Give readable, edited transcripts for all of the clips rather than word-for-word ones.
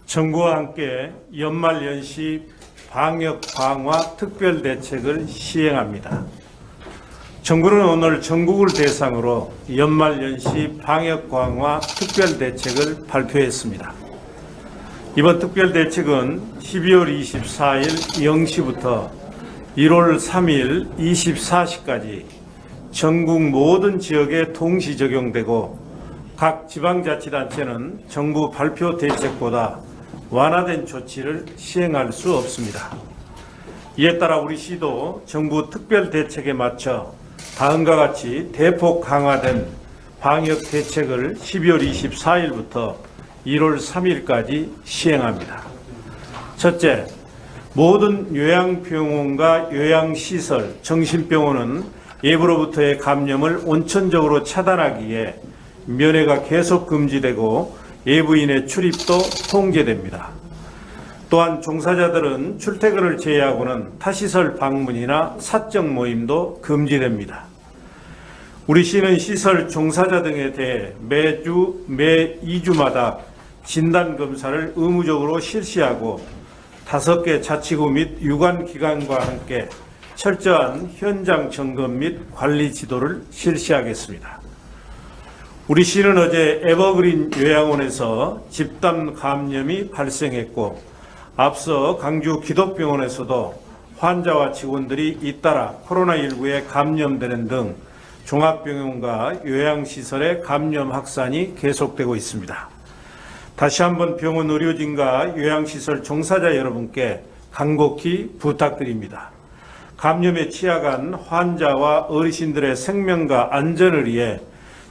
정부와 함께 연말연시 방역 강화 특별대책을 시행합니다. 정부는 오늘 전국을 대상으로 연말연시 방역 강화 특별대책을 발표했습니다. 이번 특별대책은 12월 24일 0시부터 1월 3일 24시까지 전국 모든 지역에 동시 적용되고 각 지방자치단체는 정부 발표 대책보다 완화된 조치를 시행할 수 없습니다. 이에 따라 우리 시도 정부 특별대책에 맞춰 다음과 같이 대폭 강화된 방역 대책을 12월 24일부터 1월 3일까지 시행합니다. 첫째, 모든 요양병원과 요양시설, 정신병원은 외부로부터의 감염을 원천적으로 차단하기 위해 면회가 계속 금지되고 외부인의 출입도 통제됩니다. 또한 종사자들은 출퇴근을 제외하고는 타시설 방문이나 사적 모임도 금지됩니다. 우리 시는 시설 종사자 등에 대해 매 2주마다 진단검사를 의무적으로 실시하고 5개 자치구 및 유관기관과 함께 철저한 현장 점검 및 관리 지도를 실시하겠습니다. 우리 시는 어제 에버그린 요양원에서 집단 감염이 발생했고 앞서 강주 기독병원에서도 환자와 직원들이 잇따라 코로나19에 감염되는 등 종합병원과 요양시설의 감염 확산이 계속되고 있습니다. 다시 한번 병원 의료진과 요양시설 종사자 여러분께 간곡히 부탁드립니다. 감염에 취약한 환자와 어르신들의 생명과 안전을 위해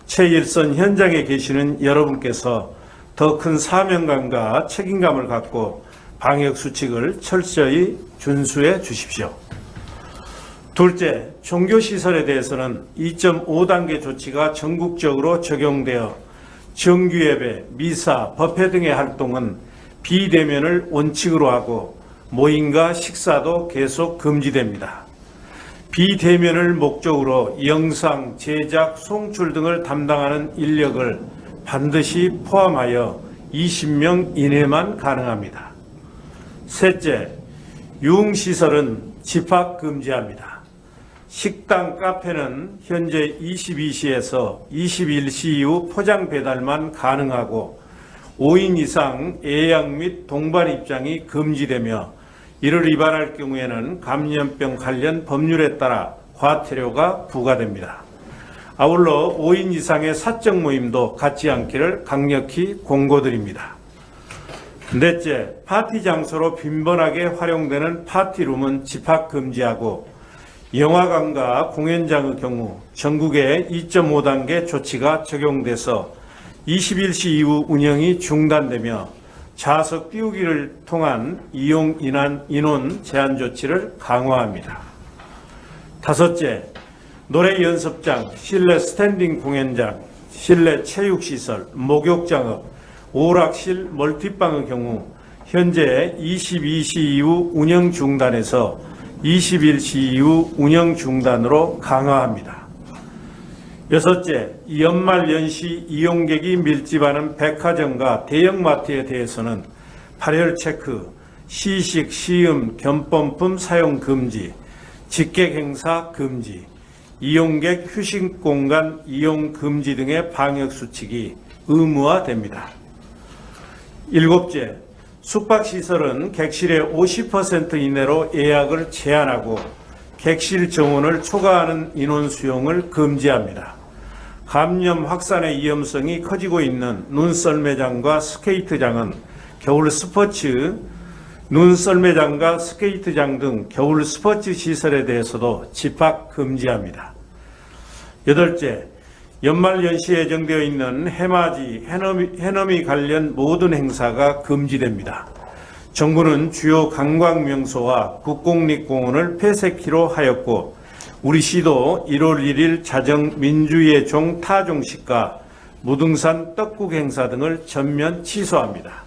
최일선 현장에 계시는 여러분께서 더 큰 사명감과 책임감을 갖고 방역수칙을 철저히 준수해 주십시오. 둘째, 종교시설에 대해서는 2.5단계 조치가 전국적으로 적용되어 정규예배, 미사, 법회 등의 활동은 비대면을 원칙으로 하고 모임과 식사도 계속 금지됩니다. 비대면을 목적으로 영상, 제작, 송출 등을 담당하는 인력을 반드시 포함하여 20명 이내만 가능합니다. 셋째, 유흥시설은 집합 금지합니다. 식당, 카페는 현재 22시에서 21시 이후 포장 배달만 가능하고 5인 이상 예약 및 동반 입장이 금지되며 이를 위반할 경우에는 감염병 관련 법률에 따라 과태료가 부과됩니다. 아울러 5인 이상의 사적 모임도 갖지 않기를 강력히 공고드립니다. 넷째, 파티 장소로 빈번하게 활용되는 파티룸은 집합 금지하고 영화관과 공연장의 경우 전국에 2.5단계 조치가 적용돼서 21시 이후 운영이 중단되며 좌석 띄우기를 통한 이용 인원 제한 조치를 강화합니다. 다섯째, 노래 연습장, 실내 스탠딩 공연장, 실내 체육시설, 목욕장업, 오락실, 멀티방의 경우 현재 22시 이후 운영 중단에서 21시 이후 운영 중단으로 강화합니다. 여섯째, 연말연시 이용객이 밀집하는 백화점과 대형마트에 대해서는 발열 체크, 시식, 시음, 견본품 사용 금지, 직객 행사 금지, 이용객 휴식 공간 이용 금지 등의 방역 수칙이 의무화됩니다. 일곱째, 숙박시설은 객실의 50% 이내로 예약을 제한하고 객실 정원을 초과하는 인원 수용을 금지합니다. 감염 확산의 위험성이 커지고 있는 눈썰매장과 스케이트장은 겨울 스포츠, 눈썰매장과 스케이트장 등 겨울 스포츠 시설에 대해서도 집합 금지합니다. 여덟째, 연말연시에 예정되어 있는 해맞이, 해넘이 관련 모든 행사가 금지됩니다. 정부는 주요 관광명소와 국공립공원을 폐쇄키로 하였고 우리 시도 1월 1일 자정 민주의 종 타종식과 무등산 떡국 행사 등을 전면 취소합니다.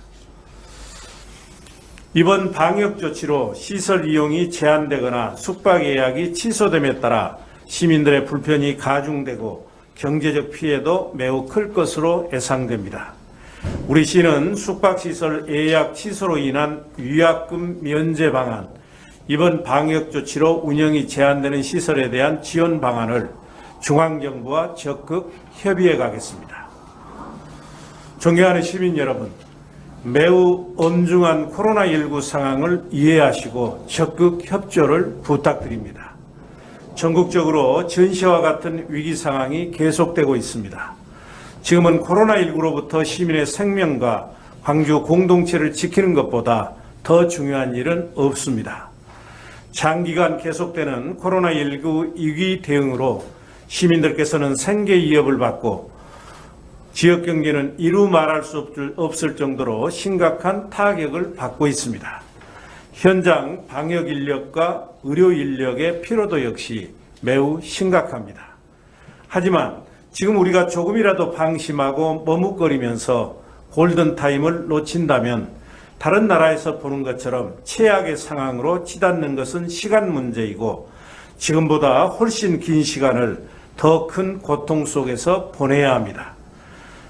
이번 방역 조치로 시설 이용이 제한되거나 숙박 예약이 취소됨에 따라 시민들의 불편이 가중되고 경제적 피해도 매우 클 것으로 예상됩니다. 우리 시는 숙박시설 예약 취소로 인한 위약금 면제 방안, 이번 방역 조치로 운영이 제한되는 시설에 대한 지원 방안을 중앙정부와 적극 협의해 가겠습니다. 존경하는 시민 여러분, 매우 엄중한 코로나19 상황을 이해하시고 적극 협조를 부탁드립니다. 전국적으로 전시와 같은 위기 상황이 계속되고 있습니다. 지금은 코로나19로부터 시민의 생명과 광주 공동체를 지키는 것보다 더 중요한 일은 없습니다. 장기간 계속되는 코로나19 위기 대응으로 시민들께서는 생계 위협을 받고 지역 경제는 이루 말할 수 없을 정도로 심각한 타격을 받고 있습니다. 현장 방역 인력과 의료 인력의 피로도 역시 매우 심각합니다. 하지만 지금 우리가 조금이라도 방심하고 머뭇거리면서 골든타임을 놓친다면 다른 나라에서 보는 것처럼 최악의 상황으로 치닫는 것은 시간 문제이고 지금보다 훨씬 긴 시간을 더 큰 고통 속에서 보내야 합니다.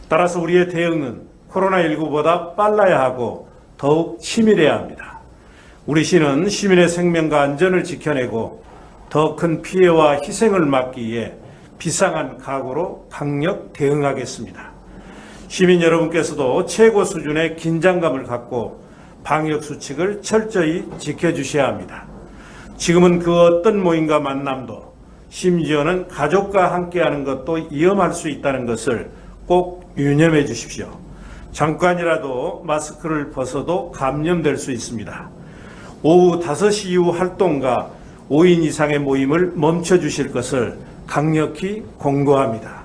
따라서 우리의 대응은 코로나19보다 빨라야 하고 더욱 치밀해야 합니다. 우리 시는 시민의 생명과 안전을 지켜내고 더 큰 피해와 희생을 막기 위해 비상한 각오로 강력 대응하겠습니다. 시민 여러분께서도 최고 수준의 긴장감을 갖고 방역 수칙을 철저히 지켜주셔야 합니다. 지금은 그 어떤 모임과 만남도 심지어는 가족과 함께하는 것도 위험할 수 있다는 것을 꼭 유념해 주십시오. 잠깐이라도 마스크를 벗어도 감염될 수 있습니다. 오후 5시 이후 활동과 5인 이상의 모임을 멈춰 주실 것을 강력히 공고합니다.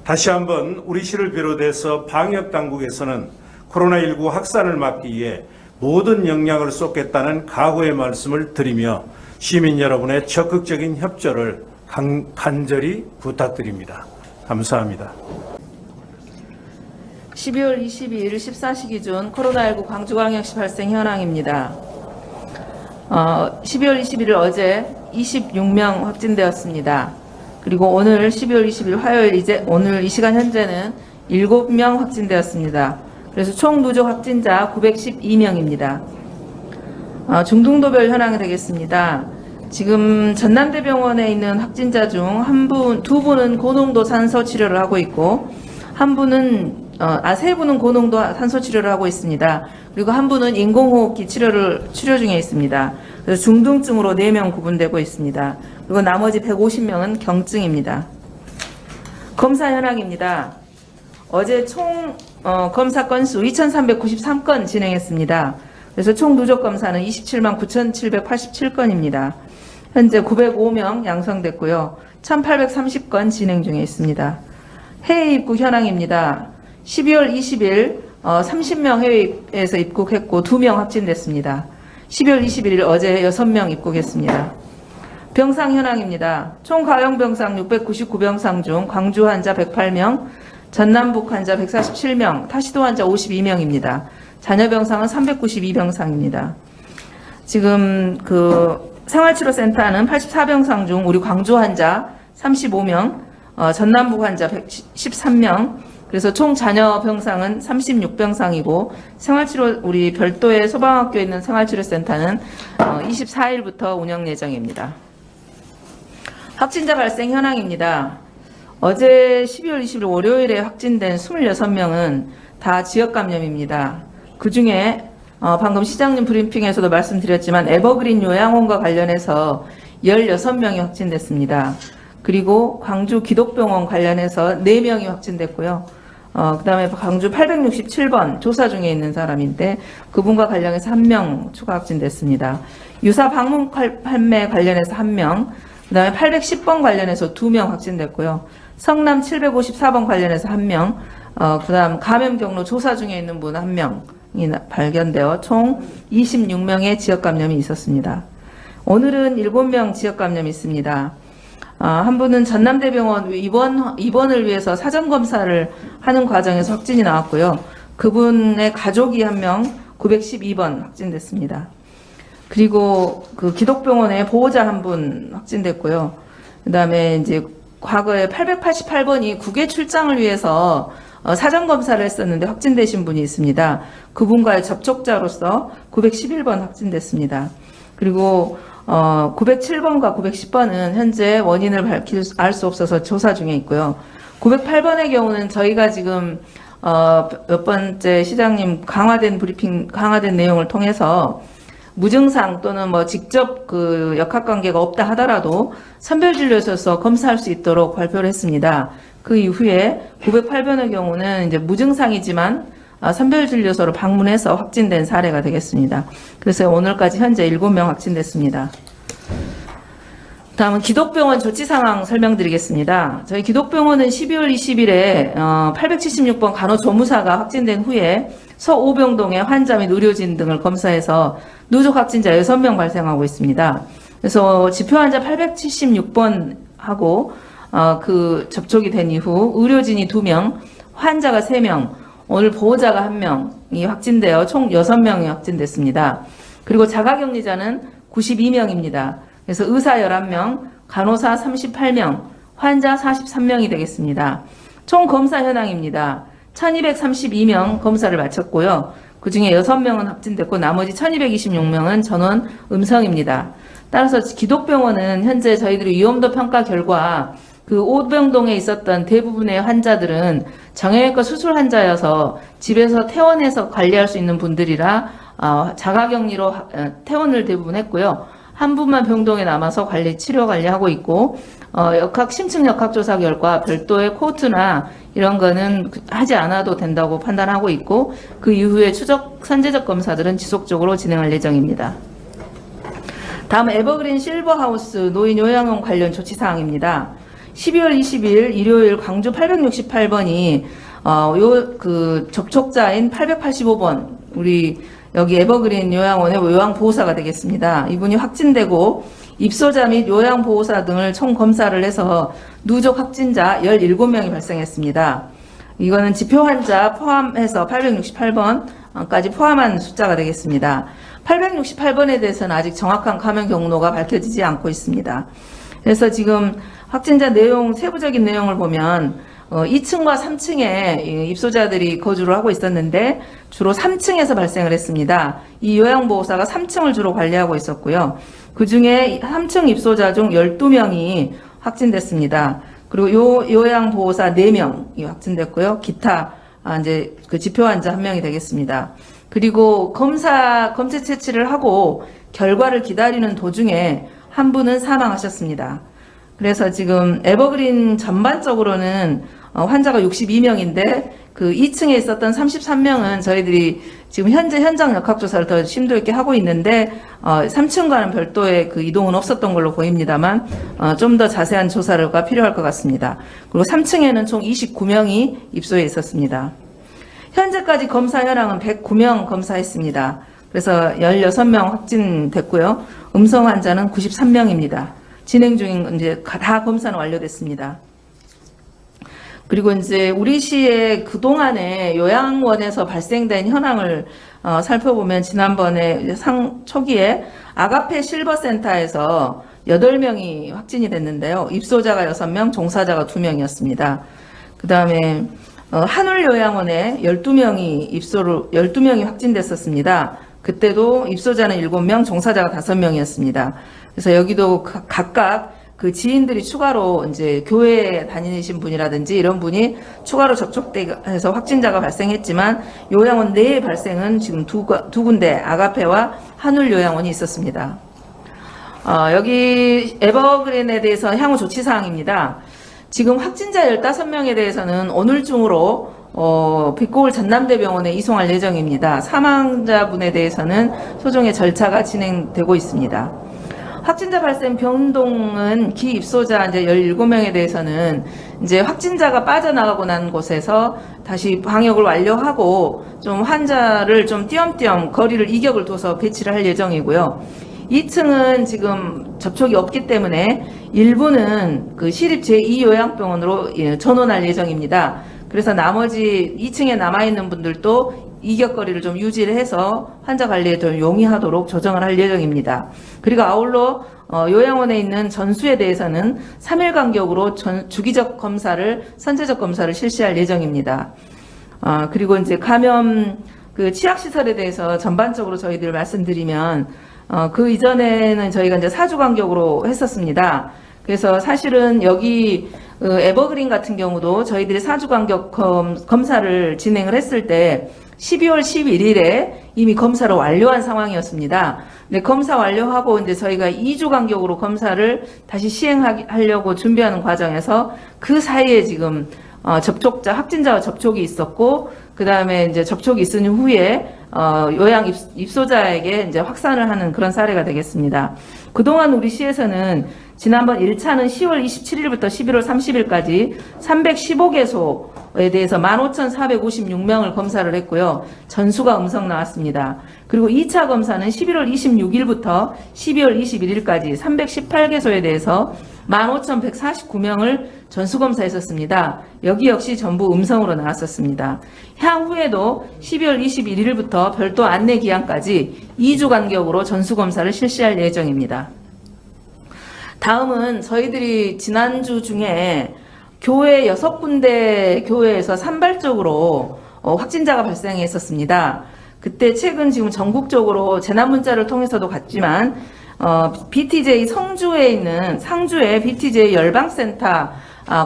다시 한번 우리 시를 비롯해서 방역 당국에서는 코로나19 확산을 막기 위해 모든 역량을 쏟겠다는 각오의 말씀을 드리며 시민 여러분의 적극적인 협조를 간절히 부탁드립니다. 감사합니다. 12월 22일 14시 기준 코로나19 광주광역시 발생 현황입니다. 12월 21일 어제 26명 확진되었습니다. 그리고 오늘 12월 20일 화요일 오늘 이 시간 현재는 7명 확진되었습니다. 그래서 총 누적 확진자 912명입니다. 중등도별 현황이 되겠습니다. 지금 전남대병원에 있는 확진자 중 두 분은 고농도 산소 치료를 하고 있고 세 분은 고농도 산소 치료를 하고 있습니다. 그리고 한 분은 인공호흡기 치료 중에 있습니다. 그래서 중등증으로 4명 구분되고 있습니다. 그리고 나머지 150명은 경증입니다. 검사 현황입니다. 어제 총 검사 건수 2,393건 진행했습니다. 그래서 총 누적 검사는 27만 9,787건입니다. 현재 905명 양성됐고요. 1,830건 진행 중에 있습니다. 해외 입국 현황입니다. 12월 20일 30명 해외에서 입국했고 2명 확진됐습니다. 12월 21일 어제 6명 입국했습니다. 병상 현황입니다. 총 가용 병상 699병상 중 광주 환자 108명, 전남북 환자 147명, 타시도 환자 52명입니다. 잔여 병상은 392병상입니다. 지금 생활치료센터는 84병상 중 우리 광주 환자 35명, 전남북 환자 113명, 그래서 총 잔여 병상은 36병상이고 생활치료 우리 별도의 소방학교에 있는 생활치료센터는 24일부터 운영 예정입니다. 확진자 발생 현황입니다. 어제 12월 20일 월요일에 확진된 26명은 다 지역감염입니다. 그 중에 방금 시장님 브리핑에서도 말씀드렸지만 에버그린 요양원과 관련해서 16명이 확진됐습니다. 그리고 광주 기독병원 관련해서 4명이 확진됐고요. 그 다음에 광주 867번 조사 중에 있는 사람인데 그분과 관련해서 1명 추가 확진됐습니다. 유사 방문 판매 관련해서 1명, 그 다음에 810번 관련해서 2명 확진됐고요. 성남 754번 관련해서 1명, 그 다음 감염 경로 조사 중에 있는 분 1명이 발견되어 총 26명의 지역 감염이 있었습니다. 오늘은 7명 지역 감염이 있습니다. 한 분은 전남대병원 입원을 위해서 사전검사를 하는 과정에서 확진이 나왔고요. 그분의 가족이 1명 912번 확진됐습니다. 그리고 그 기독병원의 보호자 1분 확진됐고요. 그 다음에 이제 과거에 888번이 국외 출장을 위해서 사전 검사를 했었는데 확진되신 분이 있습니다. 그분과의 접촉자로서 911번 확진됐습니다. 그리고 907번과 910번은 현재 원인을 알 수 없어서 조사 중에 있고요. 908번의 경우는 저희가 지금 몇 번째 시장님 강화된 내용을 통해서 무증상 또는 뭐 직접 그 역학관계가 없다 하더라도 선별진료소에서 검사할 수 있도록 발표를 했습니다. 그 이후에 908번의 경우는 이제 무증상이지만 선별진료소로 방문해서 확진된 사례가 되겠습니다. 그래서 오늘까지 현재 7명 확진됐습니다. 다음은 기독병원 조치 상황 설명드리겠습니다. 저희 기독병원은 12월 20일에 876번 간호조무사가 확진된 후에 서오병동의 환자 및 의료진 등을 검사해서 누적 확진자 6명 발생하고 있습니다. 그래서 지표 환자 876번하고 그 접촉이 된 이후 의료진이 2명, 환자가 3명, 오늘 보호자가 1명이 확진되어 총 6명이 확진됐습니다. 그리고 자가격리자는 92명입니다. 그래서 의사 11명, 간호사 38명, 환자 43명이 되겠습니다. 총 검사 현황입니다. 1232명 검사를 마쳤고요. 그 중에 6명은 확진됐고 나머지 1226명은 전원 음성입니다. 따라서 기독병원은 현재 저희들이 위험도 평가 결과 그 오병동에 있었던 대부분의 환자들은 정형외과 수술 환자여서 집에서 퇴원해서 관리할 수 있는 분들이라 자가격리로 퇴원을 대부분 했고요. 한 분만 병동에 남아서 치료 관리하고 있고, 심층 역학조사 결과 별도의 코호트나 이런 거는 하지 않아도 된다고 판단하고 있고, 그 이후에 선제적 검사들은 지속적으로 진행할 예정입니다. 다음 에버그린 실버하우스 노인 요양원 관련 조치사항입니다. 12월 20일 일요일 광주 868번이, 접촉자인 885번, 우리 여기 에버그린 요양원의 요양보호사가 되겠습니다. 이분이 확진되고 입소자 및 요양보호사 등을 총 검사를 해서 누적 확진자 17명이 발생했습니다. 이거는 지표 환자 포함해서 868번까지 포함한 숫자가 되겠습니다. 868번에 대해서는 아직 정확한 감염 경로가 밝혀지지 않고 있습니다. 그래서 지금 확진자 내용, 세부적인 내용을 보면 2층과 3층에 입소자들이 거주를 하고 있었는데 주로 3층에서 발생을 했습니다. 이 요양보호사가 3층을 주로 관리하고 있었고요. 그 중에 3층 입소자 중 12명이 확진됐습니다. 그리고 요양보호사 4명이 확진됐고요. 기타, 이제 그 지표 환자 1명이 되겠습니다. 그리고 검체 채취를 하고 결과를 기다리는 도중에 한 분은 사망하셨습니다. 그래서 지금 에버그린 전반적으로는 환자가 62명인데 그 2층에 있었던 33명은 저희들이 지금 현재 현장 역학조사를 더 심도 있게 하고 있는데 3층과는 별도의 그 이동은 없었던 걸로 보입니다만 좀 더 자세한 조사가 필요할 것 같습니다. 그리고 3층에는 총 29명이 입소해 있었습니다. 현재까지 검사 현황은 109명 검사했습니다. 그래서 16명 확진됐고요. 음성 환자는 93명입니다. 진행 중인 이제 다 검사는 완료됐습니다. 그리고 이제 우리 시의 그동안에 요양원에서 발생된 현황을 살펴보면 지난번에 초기에 아가페 실버센터에서 8명이 확진이 됐는데요. 입소자가 6명, 종사자가 2명이었습니다. 그 다음에 한울요양원에 12명이 확진됐었습니다. 그때도 입소자는 7명, 종사자가 5명이었습니다. 그래서 여기도 각각 그 지인들이 추가로 이제 교회에 다니신 분이라든지 이런 분이 추가로 접촉돼서 확진자가 발생했지만 요양원 내의 발생은 지금 두 군데 아가페와 한울요양원이 있었습니다. 여기 에버그린에 대해서 향후 조치사항입니다. 지금 확진자 15명에 대해서는 오늘 중으로 빛고울 전남대병원에 이송할 예정입니다. 사망자분에 대해서는 소정의 절차가 진행되고 있습니다. 확진자 발생 변동은 기입소자 이제 17명에 대해서는 이제 확진자가 빠져나가고 난 곳에서 다시 방역을 완료하고 좀 환자를 좀 띄엄띄엄 거리를 이격을 둬서 배치를 할 예정이고요. 2층은 지금 접촉이 없기 때문에 일부는 그 시립 제2요양병원으로 전원할 예정입니다. 그래서 나머지 2층에 남아있는 분들도 이격거리를 좀 유지를 해서 환자 관리에 좀 용이하도록 조정을 할 예정입니다. 그리고 아울러 요양원에 있는 전수에 대해서는 3일 간격으로 주기적 검사를, 선제적 검사를 실시할 예정입니다. 그리고 이제 감염 그 치약시설에 대해서 전반적으로 저희들 말씀드리면, 그 이전에는 저희가 이제 4주 간격으로 했었습니다. 그래서 사실은 여기 에버그린 같은 경우도 저희들이 4주 간격 검사를 진행을 했을 때 12월 11일에 이미 검사를 완료한 상황이었습니다. 근데 검사 완료하고 이제 저희가 2주 간격으로 검사를 다시 시행하려고 준비하는 과정에서 그 사이에 지금 접촉자, 확진자와 접촉이 있었고, 그 다음에 이제 접촉이 있은 후에, 요양 입소자에게 이제 확산을 하는 그런 사례가 되겠습니다. 그동안 우리 시에서는 지난번 1차는 10월 27일부터 11월 30일까지 315개소에 대해서 15,456명을 검사를 했고요. 전수가 음성 나왔습니다. 그리고 2차 검사는 11월 26일부터 12월 21일까지 318개소에 대해서 15,149명을 전수검사했었습니다. 여기 역시 전부 음성으로 나왔었습니다. 향후에도 12월 21일부터 별도 안내기한까지 2주 간격으로 전수검사를 실시할 예정입니다. 다음은 저희들이 지난주 중에 교회 6군데 교회에서 산발적으로 확진자가 발생했었습니다. 그때 최근 지금 전국적으로 재난문자를 통해서도 갔지만 BTJ 성주에 있는 상주의 BTJ 열방센터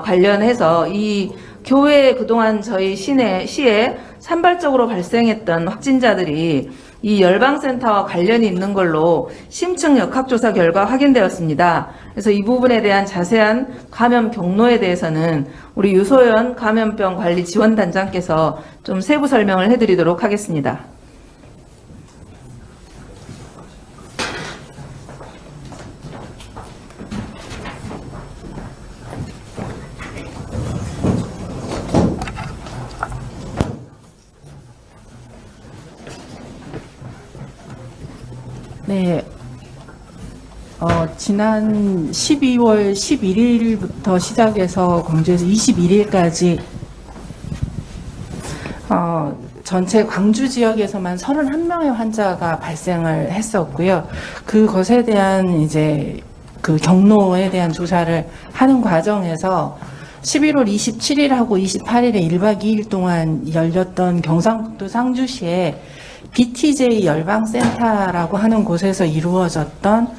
관련해서 이 교회 그동안 저희 시에 산발적으로 발생했던 확진자들이 이 열방센터와 관련이 있는 걸로 심층 역학조사 결과 확인되었습니다. 그래서 이 부분에 대한 자세한 감염 경로에 대해서는 우리 유소연 감염병 관리 지원단장께서 좀 세부 설명을 해드리도록 하겠습니다. 네, 지난 12월 11일부터 시작해서 광주에서 21일까지 전체 광주 지역에서만 31명의 환자가 발생을 했었고요. 그것에 대한 이제 그 경로에 대한 조사를 하는 과정에서 11월 27일하고 28일에 1박 2일 동안 열렸던 경상북도 상주시에 BTJ 열방센터라고 하는 곳에서 이루어졌던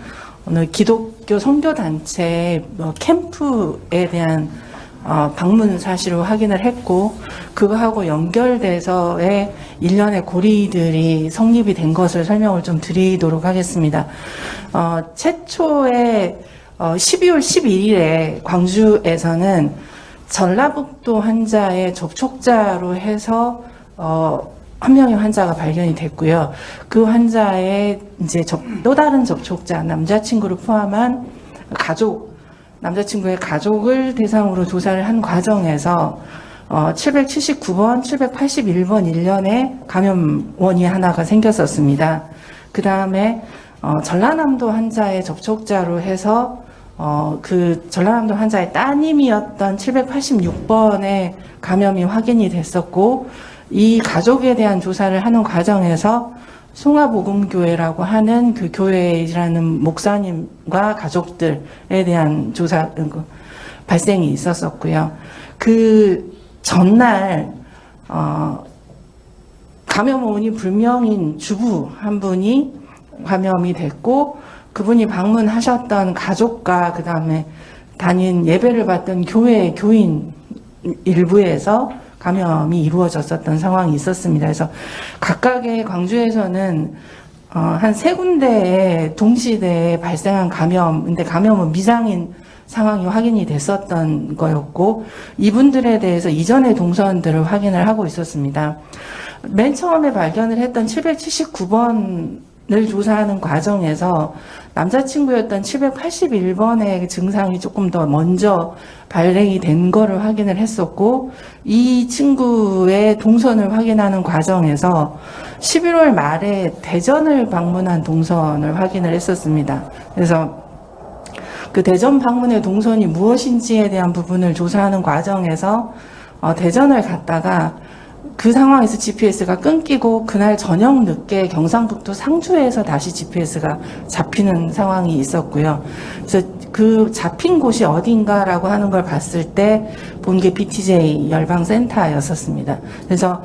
오늘 기독교 선교단체 캠프에 대한 방문 사실을 확인을 했고, 그거하고 연결돼서의 일련의 고리들이 성립이 된 것을 설명을 좀 드리도록 하겠습니다. 최초에 12월 11일에 광주에서는 전라북도 환자의 접촉자로 해서 한 명의 환자가 발견이 됐고요. 그 환자의 이제 또 다른 접촉자, 남자친구를 포함한 남자친구의 가족을 대상으로 조사를 한 과정에서 779번, 781번 일련의 감염원이 하나가 생겼었습니다. 그 다음에 전라남도 환자의 접촉자로 해서 그 전라남도 환자의 따님이었던 786번의 감염이 확인이 됐었고, 이 가족에 대한 조사를 하는 과정에서 송화복음교회라고 하는 그 교회라는 목사님과 가족들에 대한 조사 발생이 있었었고요. 그 전날 감염 원인이 불명인 주부 한 분이 감염이 됐고, 그분이 방문하셨던 가족과 그 다음에 다닌 예배를 받던 교회 교인 일부에서 감염이 이루어졌었던 상황이 있었습니다. 그래서 각각의 광주에서는 한 3군데에 동시대에 발생한 감염, 근데 감염은 미상인 상황이 확인이 됐었던 거였고, 이분들에 대해서 이전의 동선들을 확인을 하고 있었습니다. 맨 처음에 발견을 했던 779번을 조사하는 과정에서 남자친구였던 781번의 증상이 조금 더 먼저 발생이 된 거를 확인을 했었고, 이 친구의 동선을 확인하는 과정에서 11월 말에 대전을 방문한 동선을 확인을 했었습니다. 그래서 그 대전 방문의 동선이 무엇인지에 대한 부분을 조사하는 과정에서 대전을 갔다가 그 상황에서 GPS가 끊기고 그날 저녁 늦게 경상북도 상주에서 다시 GPS가 잡히는 상황이 있었고요. 그래서 그 잡힌 곳이 어딘가라고 하는 걸 봤을 때 본 게 BTJ 열방센터였었습니다. 그래서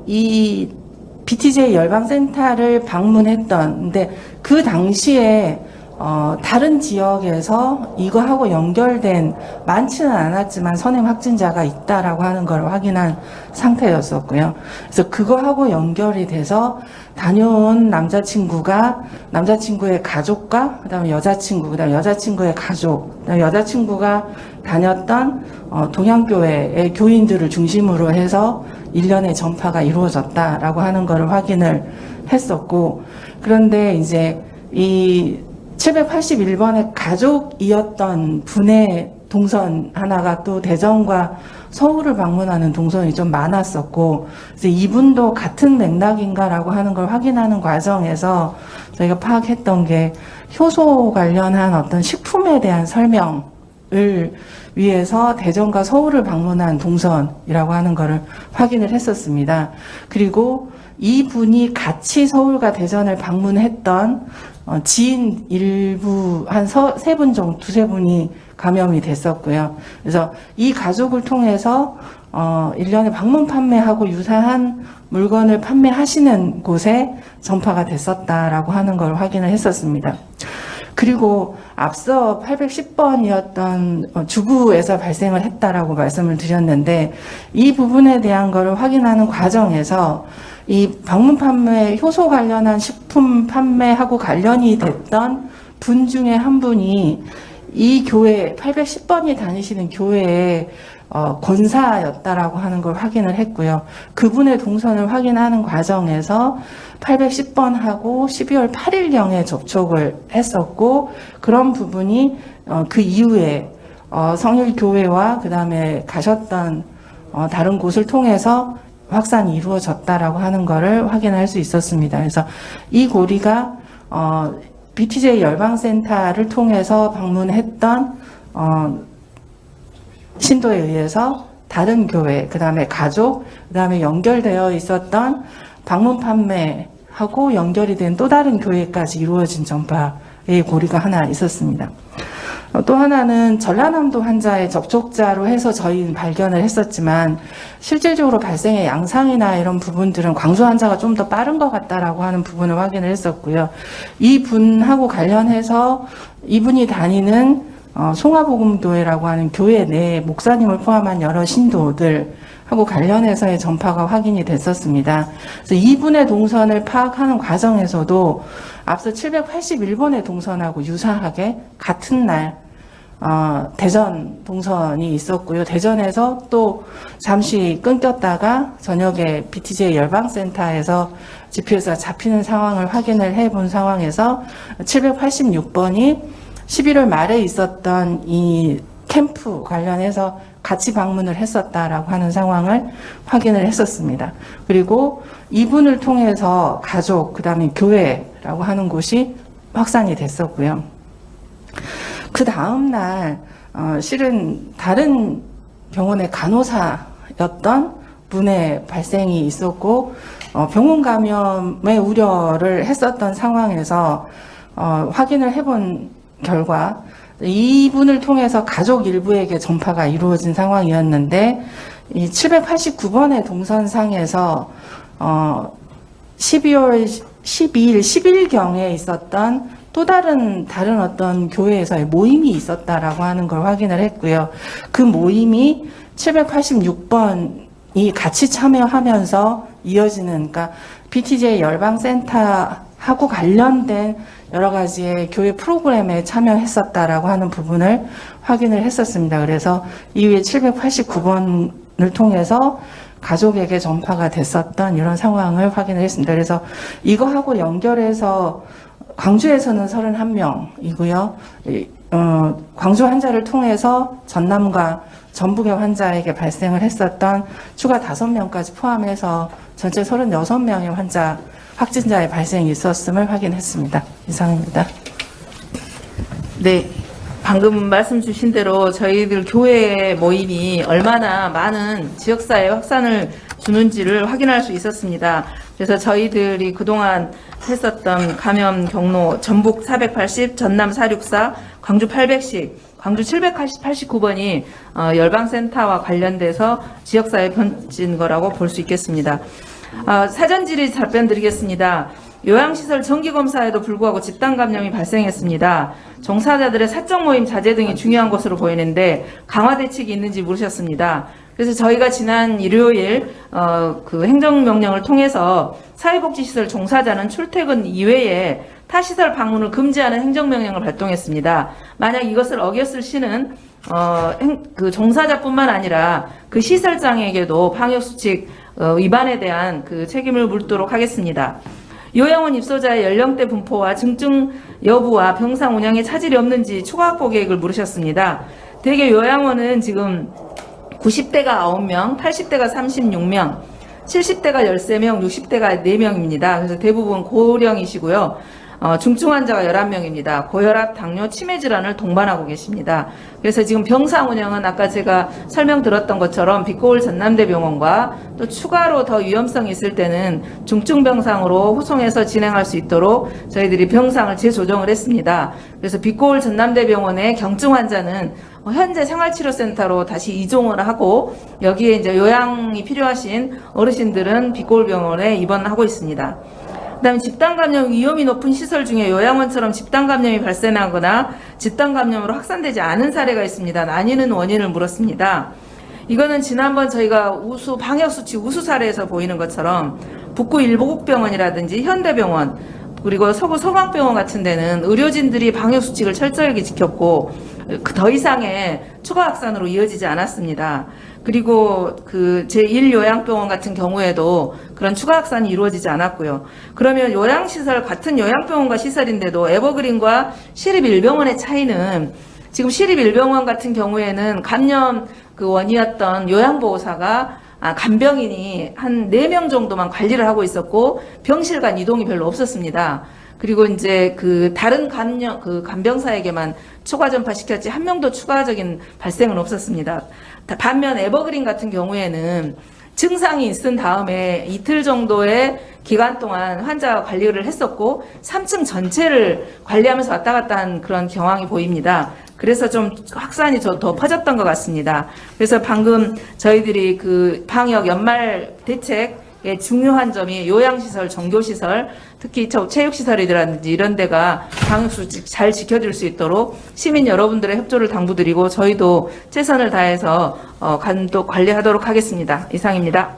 이 BTJ 열방센터를 방문했던, 근데 그 당시에 다른 지역에서 이거하고 연결된 많지는 않았지만 선행 확진자가 있다라고 하는 걸 확인한 상태였었고요. 그래서 그거하고 연결이 돼서 다녀온 남자친구의 가족과 그다음에 여자친구, 그다음에 여자친구의 가족, 그다음에 여자친구가 다녔던 동양교회의 교인들을 중심으로 해서 일련의 전파가 이루어졌다라고 하는 것을 확인을 했었고, 그런데 이제 이 781번의 가족이었던 분의 동선 하나가 또 대전과 서울을 방문하는 동선이 좀 많았었고, 그래서 이분도 같은 맥락인가라고 하는 걸 확인하는 과정에서 저희가 파악했던 게 효소 관련한 어떤 식품에 대한 설명을 위해서 대전과 서울을 방문한 동선이라고 하는 것을 확인을 했었습니다. 그리고 이분이 같이 서울과 대전을 방문했던 지인 일부 한 세 분 정도, 두세 분이 감염이 됐었고요. 그래서 이 가족을 통해서 일련의 방문 판매하고 유사한 물건을 판매하시는 곳에 전파가 됐었다라고 하는 걸 확인을 했었습니다. 그리고 앞서 810번이었던 주부에서 발생을 했다라고 말씀을 드렸는데, 이 부분에 대한 거를 확인하는 과정에서 이 방문 판매, 효소 관련한 식품 판매하고 관련이 됐던 분 중에 한 분이 이 교회, 810번이 다니시는 교회의 권사였다라고 하는 걸 확인을 했고요. 그분의 동선을 확인하는 과정에서 810번하고 12월 8일경에 접촉을 했었고, 그런 부분이 그 이후에 성일교회와 그 다음에 가셨던 다른 곳을 통해서 확산이 이루어졌다라고 하는 것을 확인할 수 있었습니다. 그래서 이 고리가 BTJ 열방센터를 통해서 방문했던 신도에 의해서 다른 교회, 그 다음에 가족, 그 다음에 연결되어 있었던 방문 판매하고 연결이 된 또 다른 교회까지 이루어진 전파의 고리가 하나 있었습니다. 또 하나는 전라남도 환자의 접촉자로 해서 저희는 발견을 했었지만, 실질적으로 발생의 양상이나 이런 부분들은 광주 환자가 좀 더 빠른 것 같다라고 하는 부분을 확인을 했었고요. 이 분하고 관련해서 이분이 다니는 송화복음교회라고 하는 교회 내 목사님을 포함한 여러 신도들하고 관련해서의 전파가 확인이 됐었습니다. 그래서 이분의 동선을 파악하는 과정에서도 앞서 781번의 동선하고 유사하게 같은 날 대전 동선이 있었고요. 대전에서 또 잠시 끊겼다가 저녁에 BTJ 열방센터에서 GPS가 잡히는 상황을 확인을 해본 상황에서 786번이 11월 말에 있었던 이 캠프 관련해서 같이 방문을 했었다라고 하는 상황을 확인을 했었습니다. 그리고 이분을 통해서 가족, 그 다음에 교회라고 하는 곳이 확산이 됐었고요. 그 다음날 실은 다른 병원의 간호사였던 분의 발생이 있었고, 병원 감염의 우려를 했었던 상황에서 확인을 해본 결과 이분을 통해서 가족 일부에게 전파가 이루어진 상황이었는데, 이 789번의 동선상에서 12월 12일, 10일경에 있었던 또 다른 어떤 교회에서의 모임이 있었다라고 하는 걸 확인을 했고요. 그 모임이 786번이 같이 참여하면서 이어지는, 그러니까 BTJ 열방센터하고 관련된 여러 가지의 교회 프로그램에 참여했었다라고 하는 부분을 확인을 했었습니다. 그래서 이후에 789번을 통해서 가족에게 전파가 됐었던 이런 상황을 확인을 했습니다. 그래서 이거하고 연결해서 광주에서는 31명이고요. 광주 환자를 통해서 전남과 전북의 환자에게 발생을 했었던 추가 5명까지 포함해서 전체 36명의 확진자의 발생이 있었음을 확인했습니다. 이상입니다. 네. 방금 말씀 주신 대로 저희들 교회 모임이 얼마나 많은 지역사회 확산을 주는지를 확인할 수 있었습니다. 그래서 저희들이 그동안 했었던 감염 경로 전북 480, 전남 464, 광주 810, 광주 789번이 열방센터와 관련돼서 지역사회에 번진 거라고 볼 수 있겠습니다. 사전 질의 답변 드리겠습니다. 요양시설 정기검사에도 불구하고 집단 감염이 발생했습니다. 종사자들의 사적 모임 자제 등이 중요한 것으로 보이는데 강화 대책이 있는지 물으셨습니다. 그래서 저희가 지난 일요일 그 행정명령을 통해서 사회복지시설 종사자는 출퇴근 이외에 타 시설 방문을 금지하는 행정명령을 발동했습니다. 만약 이것을 어겼을 시는 그 종사자뿐만 아니라 그 시설장에게도 방역수칙 위반에 대한 그 책임을 물도록 하겠습니다. 요양원 입소자의 연령대 분포와 증증 여부와 병상 운영에 차질이 없는지 추가 확보 계획을 물으셨습니다. 대개 요양원은 지금 90대가 9명, 80대가 36명, 70대가 13명, 60대가 4명입니다. 그래서 대부분 고령이시고요. 중증 환자가 11명입니다. 고혈압, 당뇨, 치매 질환을 동반하고 계십니다. 그래서 지금 병상 운영은 아까 제가 설명드렸던 것처럼 빛고울 전남대병원과 또 추가로 더 위험성이 있을 때는 중증 병상으로 후송해서 진행할 수 있도록 저희들이 병상을 재조정을 했습니다. 그래서 빛고울 전남대병원의 경증 환자는 현재 생활치료센터로 다시 이종을 하고 여기에 이제 요양이 필요하신 어르신들은 빛고울병원에 입원하고 있습니다. 그다음에 집단 감염 위험이 높은 시설 중에 요양원처럼 집단 감염이 발생하거나 집단 감염으로 확산되지 않은 사례가 있습니다. 아니는 원인을 물었습니다. 이거는 지난번 저희가 방역수칙 우수 사례에서 보이는 것처럼 북구 일보국병원이라든지 현대병원 그리고 서구 서강병원 같은 데는 의료진들이 방역수칙을 철저하게 지켰고 더 이상의 추가 확산으로 이어지지 않았습니다. 그리고 그 제1요양병원 같은 경우에도 그런 추가 확산이 이루어지지 않았고요. 그러면 요양시설 같은 요양병원과 시설인데도 에버그린과 시립일병원의 차이는 지금 시립일병원 같은 경우에는 감염 그 원이었던 요양보호사가 간병인이 한 4명 정도만 관리를 하고 있었고 병실 간 이동이 별로 없었습니다. 그리고 이제 그 다른 간병사에게만 추가 전파시켰지 한 명도 추가적인 발생은 없었습니다. 반면 에버그린 같은 경우에는 증상이 있은 다음에 이틀 정도의 기간 동안 환자 관리를 했었고 3층 전체를 관리하면서 왔다 갔다 한 그런 경향이 보입니다. 그래서 좀 확산이 더 퍼졌던 것 같습니다. 그래서 방금 저희들이 그 방역 연말 대책의 중요한 점이 요양시설, 종교시설, 특히 체육시설이라든지 이런 데가 방역수칙 잘 지켜줄 수 있도록 시민 여러분들의 협조를 당부드리고 저희도 최선을 다해서 감독 관리하도록 하겠습니다. 이상입니다.